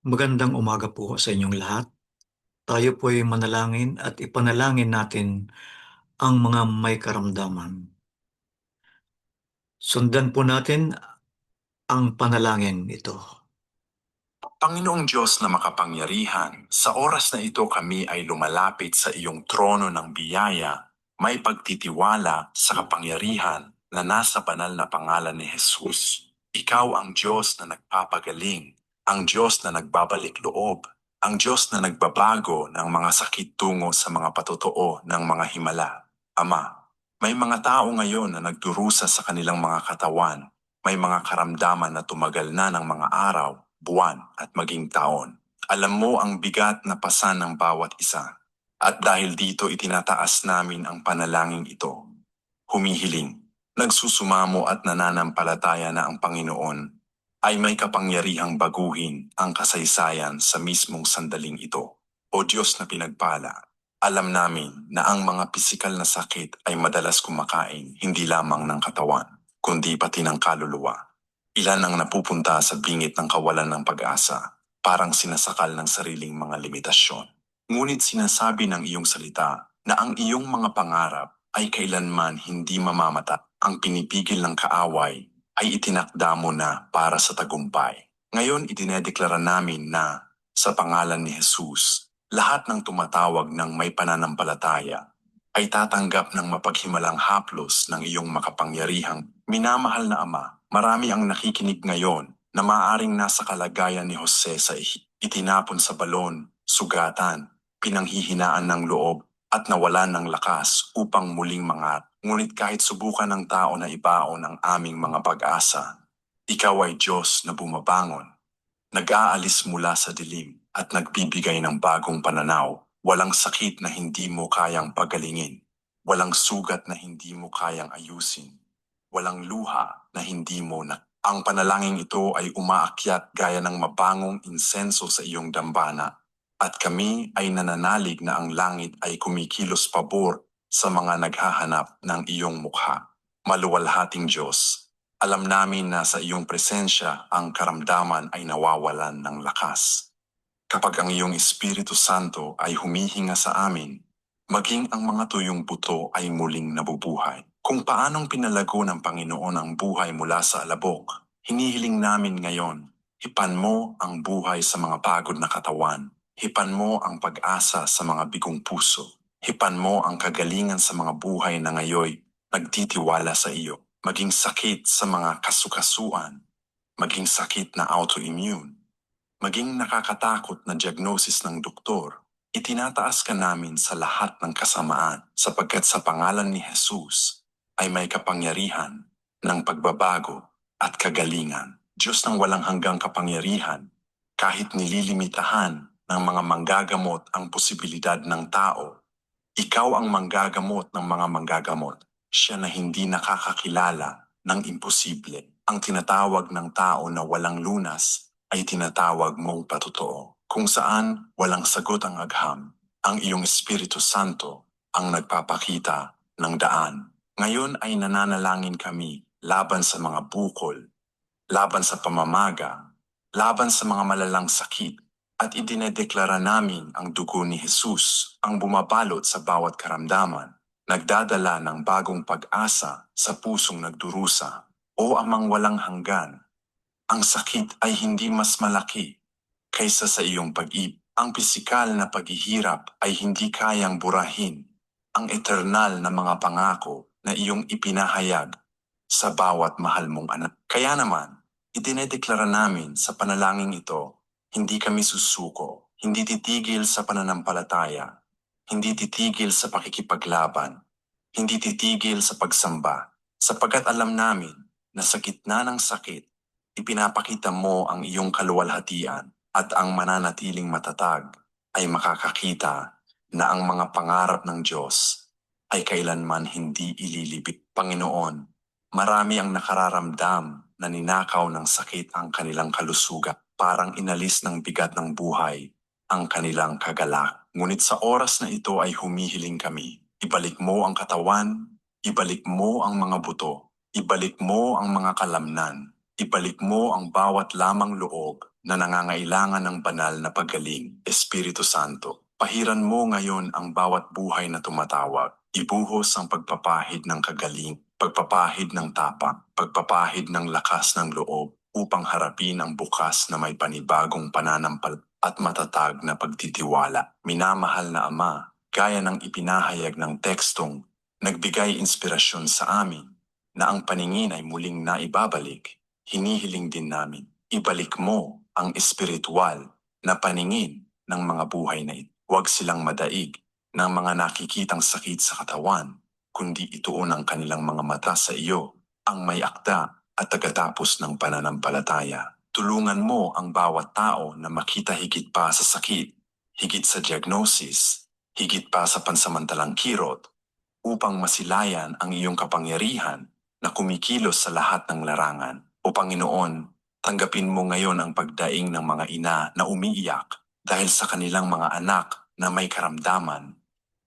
Magandang umaga po sa inyong lahat. Tayo po ay manalangin at ipanalangin natin ang mga may karamdaman. Sundan po natin ang panalangin ito. Panginoong Diyos na makapangyarihan, sa oras na ito kami ay lumalapit sa iyong trono ng biyaya, may pagtitiwala sa kapangyarihan na nasa banal na pangalan ni Jesus. Ikaw ang Diyos na nagpapagaling, ang Diyos na nagbabalik loob, ang Diyos na nagbabago ng mga sakit tungo sa mga patotoo ng mga himala. Ama, may mga tao ngayon na nagdurusa sa kanilang mga katawan, may mga karamdaman na tumagal na ng mga araw, buwan at maging taon. Alam mo ang bigat na pasan ng bawat isa. At dahil dito itinataas namin ang panalangin ito. Humihiling, nagsusumamo at nananampalataya na ang Panginoon ay may kapangyarihang baguhin ang kasaysayan sa mismong sandaling ito. O Diyos na pinagpala, alam namin na ang mga pisikal na sakit ay madalas kumakain hindi lamang ng katawan, kundi pati ng kaluluwa. Ilan ang napupunta sa bingit ng kawalan ng pag-asa, parang sinasakal ng sariling mga limitasyon. Ngunit sinasabi ng iyong salita na ang iyong mga pangarap ay kailanman hindi mamamata. Ang pinipigil ng kaaway ay itinakda mo na para sa tagumpay. Ngayon idinedeklara namin na sa pangalan ni Jesus, lahat ng tumatawag ng may pananampalataya ay tatanggap ng mapaghimalang haplos ng iyong makapangyarihang minamahal na Ama. Marami ang nakikinig ngayon na maaaring nasa kalagayan ni Jose sa itinapon sa balon, sugatan, pinanghihinaan ng loob at nawalan ng lakas upang muling mangat. Ngunit kahit subukan ng tao na ibaon ang aming mga pag-asa, ikaw ay Diyos na bumabangon, nag-aalis mula sa dilim at nagbibigay ng bagong pananaw. Walang sakit na hindi mo kayang pagalingin. Walang sugat na hindi mo kayang ayusin. Walang luha na hindi mo na. Ang panalangin ito ay umaakyat gaya ng mabangong insenso sa iyong dambana. At kami ay nananalig na ang langit ay kumikilos pabor sa mga naghahanap ng iyong mukha. Maluwalhating Diyos, alam namin na sa iyong presensya ang karamdaman ay nawawalan ng lakas. Kapag ang iyong Espiritu Santo ay humihinga sa amin, maging ang mga tuyong buto ay muling nabubuhay. Kung paanong pinalago ng Panginoon ang buhay mula sa alabok, hinihiling namin ngayon, hipan mo ang buhay sa mga pagod na katawan, hipan mo ang pag-asa sa mga bigong puso, hipan mo ang kagalingan sa mga buhay na ngayoy nagtitiwala sa iyo, maging sakit sa mga kasukasuan, maging sakit na autoimmune, maging nakakatakot na diagnosis ng doktor, itinataas ka namin sa lahat ng kasamaan sapagkat sa pangalan ni Jesus ay may kapangyarihan ng pagbabago at kagalingan. Diyos ng walang hanggang kapangyarihan, kahit nililimitahan ng mga manggagamot ang posibilidad ng tao, ikaw ang manggagamot ng mga manggagamot, siya na hindi nakakakilala ng imposible. Ang tinatawag ng tao na walang lunas ay tinatawag mong patotoo. Kung saan walang sagot ang agham, ang iyong Espiritu Santo ang nagpapakita ng daan. Ngayon ay nananalangin kami laban sa mga bukol, laban sa pamamaga, laban sa mga malalang sakit, at idinedeklara namin ang dugo ni Jesus ang bumabalot sa bawat karamdaman, nagdadala ng bagong pag-asa sa pusong nagdurusa. O Amang walang hanggan, ang sakit ay hindi mas malaki kaysa sa iyong pag-ibig. Ang pisikal na paghihirap ay hindi kayang burahin ang eternal na mga pangako na iyong ipinahayag sa bawat mahal mong anak. Kaya naman, idinedeklara namin sa panalangin ito, hindi kami susuko, hindi titigil sa pananampalataya, hindi titigil sa pakikipaglaban, hindi titigil sa pagsamba, sapagkat alam namin na sa gitna ng sakit, ipinapakita mo ang iyong kaluwalhatian at ang mananatiling matatag ay makakakita na ang mga pangarap ng Diyos ay kailanman hindi ililibit. Panginoon, marami ang nakararamdam na ninakaw ng sakit ang kanilang kalusugan, parang inalis ng bigat ng buhay ang kanilang kagalak. Ngunit sa oras na ito ay humihiling kami, ibalik mo ang katawan, ibalik mo ang mga buto, ibalik mo ang mga kalamnan, Ibalik mo ang bawat lamang loob na nangangailangan ng banal na paggaling, Espiritu Santo. Pahiran mo ngayon ang bawat buhay na tumatawag. Ibuhos ang pagpapahid ng kagaling, pagpapahid ng tapak, pagpapahid ng lakas ng loob upang harapin ang bukas na may panibagong pananampal at matatag na pagtitiwala. Minamahal na Ama, gaya ng ipinahayag ng tekstong nagbigay inspirasyon sa amin na ang paningin ay muling naibabalik, hinihiling din namin, ibalik mo ang espiritual na paningin ng mga buhay na ito. Huwag silang madaig ng mga nakikitang sakit sa katawan, kundi ituon ang kanilang mga mata sa iyo, ang may akda at tagatapos ng pananampalataya. Tulungan mo ang bawat tao na makita higit pa sa sakit, higit sa diagnosis, higit pa sa pansamantalang kirot, upang masilayan ang iyong kapangyarihan na kumikilos sa lahat ng larangan. O Panginoon, tanggapin mo ngayon ang pagdaing ng mga ina na umiiyak dahil sa kanilang mga anak na may karamdaman,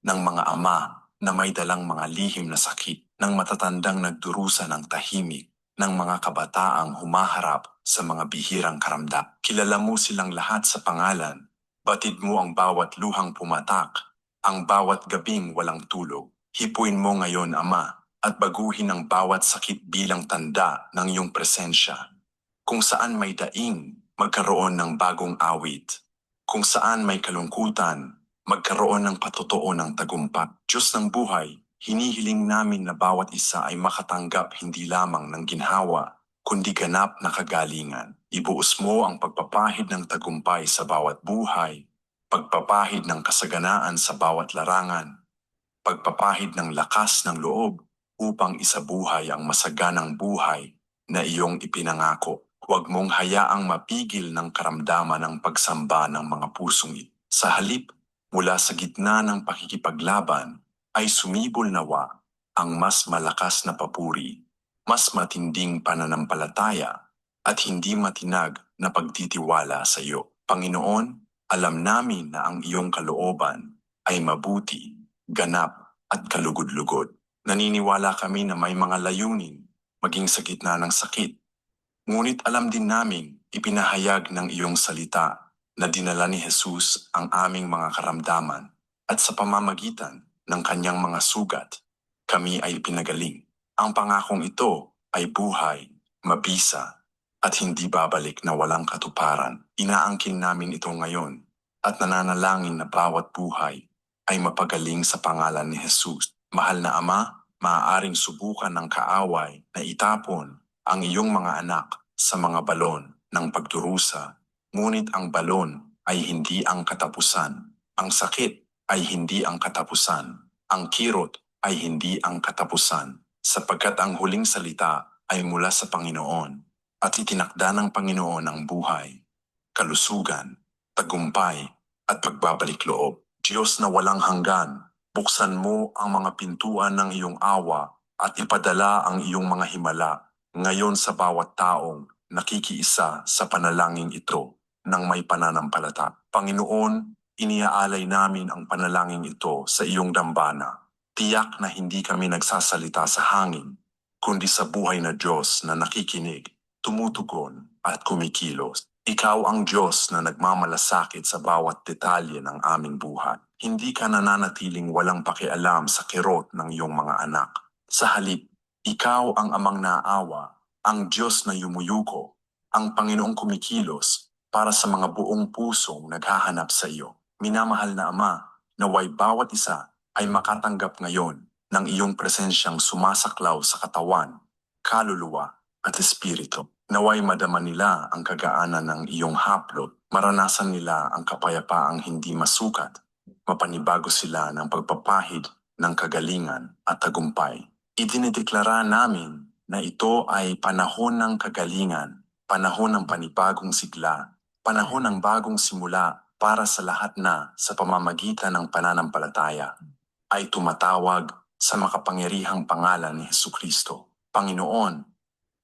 ng mga ama na may dalang mga lihim na sakit, ng matatandang nagdurusa ng tahimik, ng mga kabataang humaharap sa mga bihirang karamdam. Kilala mo silang lahat sa pangalan. Batid mo ang bawat luhang pumatak, ang bawat gabing walang tulog. Hipuin mo ngayon, Ama, at baguhin ang bawat sakit bilang tanda ng iyong presensya. Kung saan may daing, magkaroon ng bagong awit. Kung saan may kalungkutan, magkaroon ng patotoo ng tagumpay. Diyos ng buhay, hinihiling namin na bawat isa ay makatanggap hindi lamang ng ginhawa, kundi ganap na kagalingan. Ibuos mo ang pagpapahid ng tagumpay sa bawat buhay, pagpapahid ng kasaganaan sa bawat larangan, pagpapahid ng lakas ng loob upang isabuhay ang masaganang buhay na iyong ipinangako. Huwag mong hayaang mapigil ng karamdaman ang pagsamba ng mga pusong ito. Sa halip, mula sa gitna ng pakikipaglaban, ay sumibol nawa ang mas malakas na papuri, mas matinding pananampalataya, at hindi matinag na pagtitiwala sa iyo. Panginoon, alam namin na ang iyong kalooban ay mabuti, ganap at kalugod-lugod. Naniniwala kami na may mga layunin, maging sa gitna ng sakit. Ngunit alam din naming ipinahayag ng iyong salita na dinala ni Jesus ang aming mga karamdaman at sa pamamagitan ng kanyang mga sugat, kami ay pinagaling. Ang pangakong ito ay buhay, mabisa, at hindi babalik na walang katuparan. Inaangkin namin ito ngayon at nananalangin na bawat buhay ay mapagaling sa pangalan ni Jesus. Mahal na Ama, maaaring subukan ng kaaway na itapon ang iyong mga anak sa mga balon ng pagdurusa. Ngunit ang balon ay hindi ang katapusan. Ang sakit ay hindi ang katapusan. Ang kirot ay hindi ang katapusan. Sapagkat ang huling salita ay mula sa Panginoon at itinakda ng Panginoon ang buhay, kalusugan, tagumpay at pagbabalik loob. Diyos na walang hanggan, buksan mo ang mga pintuan ng iyong awa at ipadala ang iyong mga himala ngayon sa bawat taong nakikiisa sa panalangin ito ng may pananampalataya. Panginoon, iniaalay namin ang panalangin ito sa iyong dambana. Tiyak na hindi kami nagsasalita sa hangin, kundi sa buhay na Diyos na nakikinig, tumutugon at kumikilos. Ikaw ang Diyos na nagmamalasakit sa bawat detalye ng aming buhay. Hindi ka nananatiling walang pakialam sa kirot ng iyong mga anak. Sa halip, ikaw ang amang naawa, ang Diyos na yumuyuko, ang Panginoong kumikilos para sa mga buong pusong naghahanap sa iyo. Minamahal na Ama, naway bawat isa ay makatanggap ngayon ng iyong presensyang sumasaklaw sa katawan, kaluluwa at espiritu. Naway madama nila ang kagaanan ng iyong haplo, maranasan nila ang kapayapaang hindi masukat, mapanibago sila ng pagpapahid ng kagalingan at tagumpay. Idinideklara namin na ito ay panahon ng kagalingan, panahon ng panibagong sigla, panahon ng bagong simula para sa lahat na sa pamamagitan ng pananampalataya ay tumatawag sa makapangyarihang pangalan ni Hesukristo. Panginoon,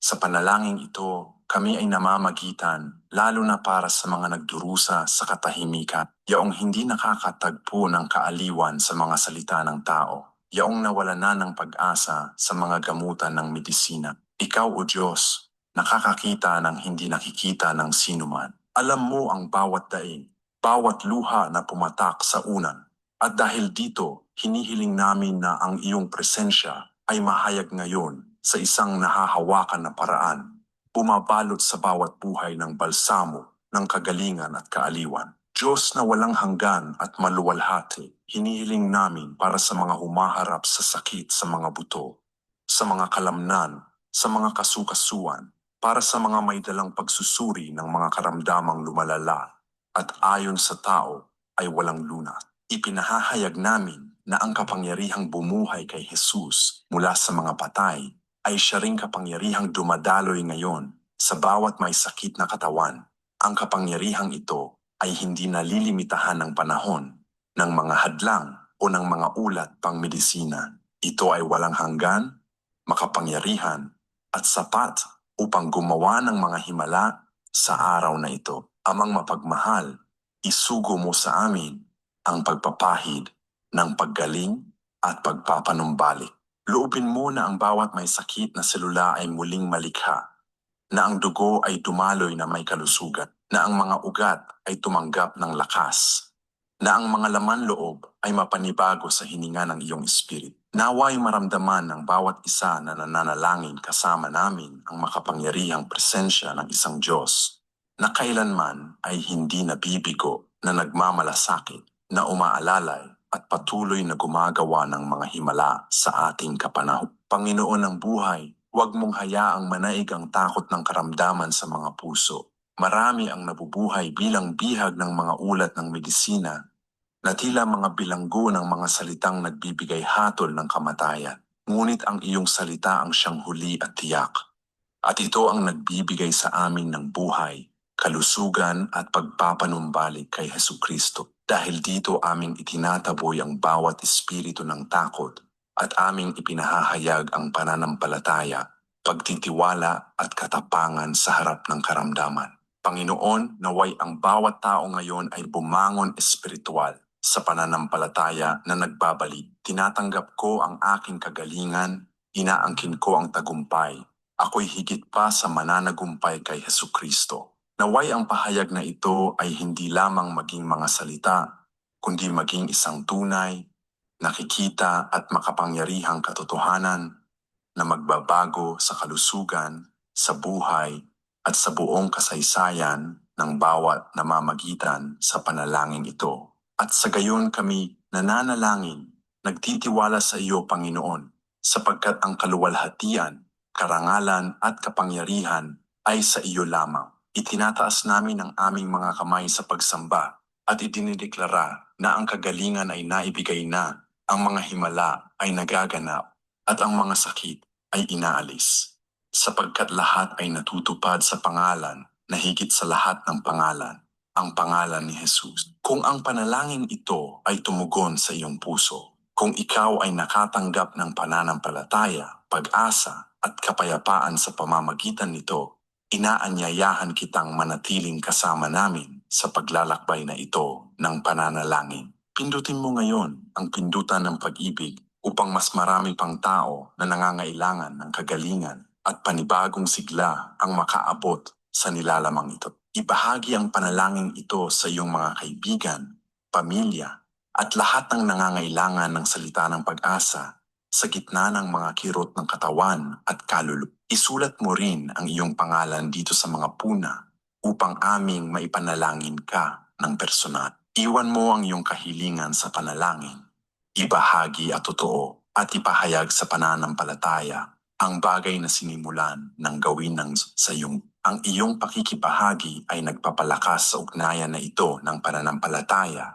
sa panalangin ito, kami ay namamagitan lalo na para sa mga nagdurusa sa katahimikan, yaong hindi nakakatagpo ng kaaliwan sa mga salita ng tao, yaong nawala na ng pag-asa sa mga gamutan ng medisina. Ikaw, O Diyos, nakakakita ng hindi nakikita ng sinuman. Alam mo ang bawat daing, bawat luha na pumatak sa unan. At dahil dito, hinihiling namin na ang iyong presensya ay mahayag ngayon sa isang nahahawakan na paraan, bumabalot sa bawat buhay ng balsamo, ng kagalingan at kaaliwan. Diyos na walang hanggan at maluwalhati, hinihiling namin para sa mga humaharap sa sakit sa mga buto, sa mga kalamnan, sa mga kasukasuan, para sa mga may dalang pagsusuri ng mga karamdamang lumalala at ayon sa tao ay walang lunat. Ipinahahayag namin na ang kapangyarihang bumuhay kay Jesus mula sa mga patay ay siya ring kapangyarihang dumadaloy ngayon sa bawat may sakit na katawan. Ang kapangyarihang ito ay hindi nalilimitahan ng panahon, ng mga hadlang o ng mga ulat pang medisina. Ito ay walang hanggan, makapangyarihan at sapat upang gumawa ng mga himala sa araw na ito. Amang mapagmahal, isugo mo sa amin ang pagpapahid ng paggaling at pagpapanumbalik. Loobin mo na ang bawat may sakit na selula ay muling malikha, na ang dugo ay dumaloy na may kalusugan, na ang mga ugat ay tumanggap ng lakas, na ang mga laman loob ay mapanibago sa hininga ng iyong espiritu. Naway maramdaman ng bawat isa na nananalangin kasama namin ang makapangyarihang presensya ng isang Diyos na kailanman ay hindi nabibigo, na nagmamalasakit, na umaalalay at patuloy na gumagawa ng mga himala sa ating kapanahon. Panginoon ng buhay, huwag mong hayaang manaig ang takot ng karamdaman sa mga puso. Marami ang nabubuhay bilang bihag ng mga ulat ng medisina na tila mga bilanggo ng mga salitang nagbibigay hatol ng kamatayan. Ngunit ang iyong salita ang siyang huli at tiyak. At ito ang nagbibigay sa amin ng buhay, kalusugan at pagpapanumbalik kay Hesukristo. Dahil dito aming itinataboy ang bawat espiritu ng takot at aming ipinahahayag ang pananampalataya, pagtitiwala at katapangan sa harap ng karamdaman. Panginoon, naway ang bawat tao ngayon ay bumangon espiritual sa pananampalataya na nagbabalik. Tinatanggap ko ang aking kagalingan, inaangkin ko ang tagumpay. Ako'y higit pa sa mananagumpay kay Hesukristo. Naway ang pahayag na ito ay hindi lamang maging mga salita, kundi maging isang tunay, nakikita at makapangyarihang katotohanan na magbabago sa kalusugan, sa buhay, at sa buong kasaysayan ng bawat namamagitan sa panalangin ito. At sa gayon kami nananalangin, nagtitiwala sa iyo, Panginoon, sapagkat ang kaluwalhatian, karangalan at kapangyarihan ay sa iyo lamang. Itinataas namin ang aming mga kamay sa pagsamba at idinideklara na ang kagalingan ay naibigay na, ang mga himala ay nagaganap at ang mga sakit ay inaalis. Sapagkat lahat ay natutupad sa pangalan na higit sa lahat ng pangalan, ang pangalan ni Jesus. Kung ang panalangin ito ay tumugon sa iyong puso, kung ikaw ay nakatanggap ng pananampalataya, pag-asa at kapayapaan sa pamamagitan nito, inaanyayahan kitang manatiling kasama namin sa paglalakbay na ito ng pananalangin. Pindutin mo ngayon ang pindutan ng pag-ibig upang mas marami pang tao na nangangailangan ng kagalingan at panibagong sigla ang makaabot sa nilalamang ito. Ibahagi ang panalangin ito sa iyong mga kaibigan, pamilya, at lahat ng nangangailangan ng salita ng pag-asa sa gitna ng mga kirot ng katawan at kaluluwa. Isulat mo rin ang iyong pangalan dito sa mga puna upang aming maipanalangin ka ng personal. Iwan mo ang iyong kahilingan sa panalangin. Ibahagi at totoo at ipahayag sa pananampalataya ang bagay na sinimulan ng gawin ng sa iyong. Ang iyong pakikibahagi ay nagpapalakas sa ugnayan na ito ng pananampalataya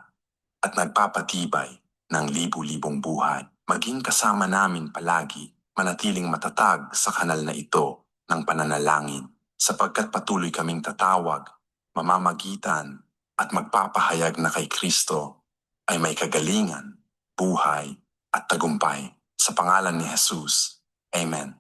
at nagpapatibay ng libu-libong buhay. Maging kasama namin palagi, manatiling matatag sa kanal na ito ng pananalangin, sapagkat patuloy kaming tatawag, mamamagitan at magpapahayag na kay Kristo ay may kagalingan, buhay at tagumpay. Sa pangalan ni Jesus. Amen.